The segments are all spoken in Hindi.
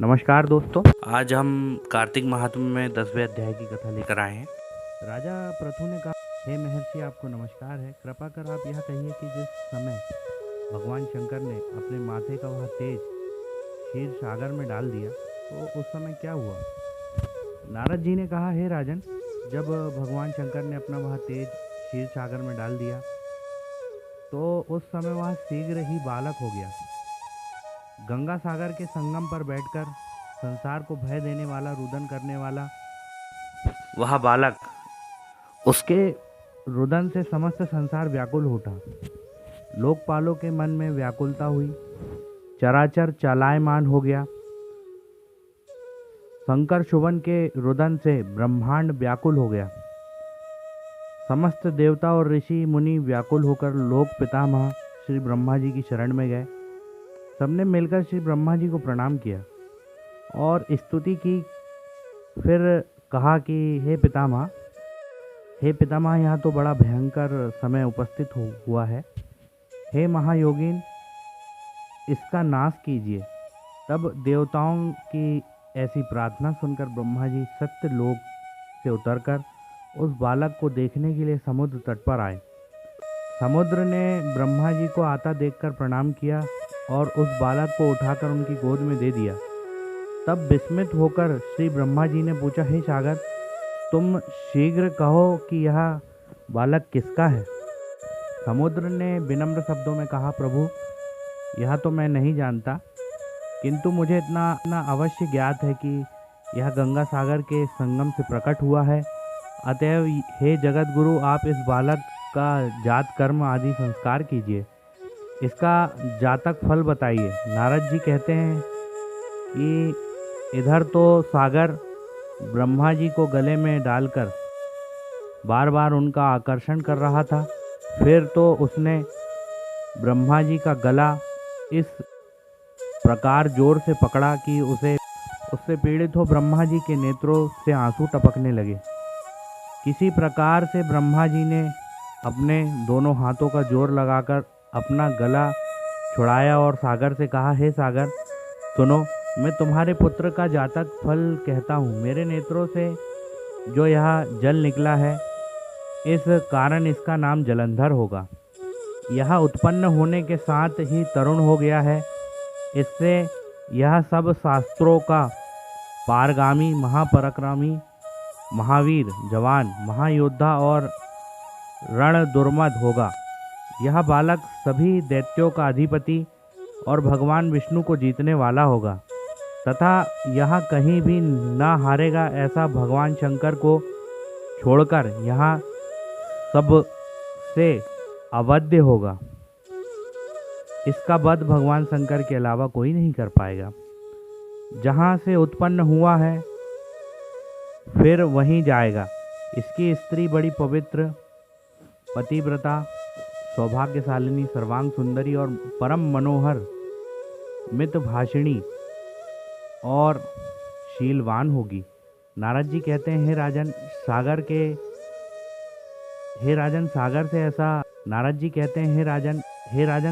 नमस्कार दोस्तों, आज हम कार्तिक महात्म्य में 10वें अध्याय की कथा लेकर आए हैं। राजा पृथु ने कहा, हे महर्षि, आपको नमस्कार है। कृपा कर आप यह कहिए कि जिस समय भगवान शंकर ने अपने माथे का वह तेज क्षीर सागर में डाल दिया तो उस समय क्या हुआ। नारद जी ने कहा, हे राजन, जब भगवान शंकर ने अपना वह तेज क्षीर सागर में डाल दिया तो उस समय वह शीघ्र ही बालक हो गया। गंगा सागर के संगम पर बैठकर संसार को भय देने वाला, रुदन करने वाला वह बालक, उसके रुदन से समस्त संसार व्याकुल उठा। लोकपालों के मन में व्याकुलता हुई, चराचर चलायमान हो गया। शंकर शुभन के रुदन से ब्रह्मांड व्याकुल हो गया। समस्त देवता और ऋषि मुनि व्याकुल होकर लोक पितामह श्री ब्रह्मा जी की शरण में गए। सबने मिलकर श्री ब्रह्मा जी को प्रणाम किया और स्तुति की। फिर कहा कि हे पितामह, यहाँ तो बड़ा भयंकर समय उपस्थित हुआ है। हे महायोगिन, इसका नाश कीजिए। तब देवताओं की ऐसी प्रार्थना सुनकर ब्रह्मा जी सत्य लोक से उतरकर उस बालक को देखने के लिए समुद्र तट पर आए। समुद्र ने ब्रह्मा जी को आता देखकर प्रणाम किया और उस बालक को उठाकर उनकी गोद में दे दिया। तब विस्मित होकर श्री ब्रह्मा जी ने पूछा, हे सागर, तुम शीघ्र कहो कि यह बालक किसका है। समुद्र ने विनम्र शब्दों में कहा, प्रभु, यह तो मैं नहीं जानता, किंतु मुझे इतना अवश्य ज्ञात है कि यह गंगा सागर के संगम से प्रकट हुआ है। अतएव हे जगत गुरु, आप इस बालक का जात कर्म आदि संस्कार कीजिए, इसका जातक फल बताइए। नारद जी कहते हैं कि इधर तो सागर ब्रह्मा जी को गले में डालकर बार बार उनका आकर्षण कर रहा था। फिर तो उसने ब्रह्मा जी का गला इस प्रकार जोर से पकड़ा कि उससे पीड़ित हो ब्रह्मा जी के नेत्रों से आंसू टपकने लगे। किसी प्रकार से ब्रह्मा जी ने अपने दोनों हाथों का जोर लगाकर अपना गला छुड़ाया और सागर से कहा, हे सागर, सुनो, मैं तुम्हारे पुत्र का जातक फल कहता हूँ। मेरे नेत्रों से जो यह जल निकला है, इस कारण इसका नाम जलंधर होगा। यह उत्पन्न होने के साथ ही तरुण हो गया है। इससे यह सब शास्त्रों का पारगामी, महापराक्रमी, महावीर, जवान, महायोद्धा और रण दुर्मद होगा। यह बालक सभी दैत्यों का अधिपति और भगवान विष्णु को जीतने वाला होगा तथा यह कहीं भी न हारेगा। ऐसा भगवान शंकर को छोड़कर यहाँ सब से अवध्य होगा। इसका वध भगवान शंकर के अलावा कोई नहीं कर पाएगा। जहाँ से उत्पन्न हुआ है फिर वहीं जाएगा। इसकी स्त्री बड़ी पवित्र, पतिव्रता, सौभाग्यशालिनी, सर्वांग सुंदरी और परम मनोहर, मितभाषिणी और शीलवान होगी। नारद जी कहते हैं, हे राजन,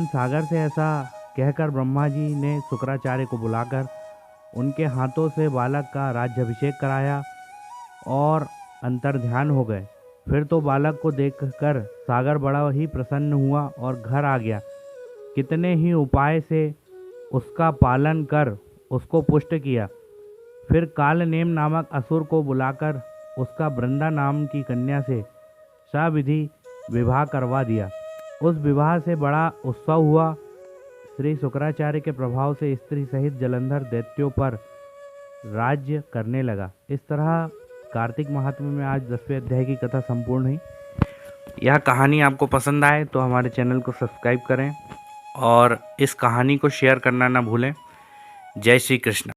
सागर से ऐसा कहकर ब्रह्मा जी ने शुक्राचार्य को बुलाकर उनके हाथों से बालक का राज्याभिषेक कराया और अंतर्ध्यान हो गए। फिर तो बालक को देखकर सागर बड़ा ही प्रसन्न हुआ और घर आ गया। कितने ही उपाय से उसका पालन कर उसको पुष्ट किया। फिर कालनेम नामक असुर को बुलाकर उसका वृंदा नाम की कन्या से सविधि विवाह करवा दिया। उस विवाह से बड़ा उत्सव हुआ। श्री शुक्राचार्य के प्रभाव से स्त्री सहित जलंधर दैत्यों पर राज्य करने लगा। इस तरह कार्तिक महात्म्य में आज 10वें अध्याय की कथा संपूर्ण हुई। यह कहानी आपको पसंद आए तो हमारे चैनल को सब्सक्राइब करें और इस कहानी को शेयर करना ना भूलें। जय श्री कृष्ण।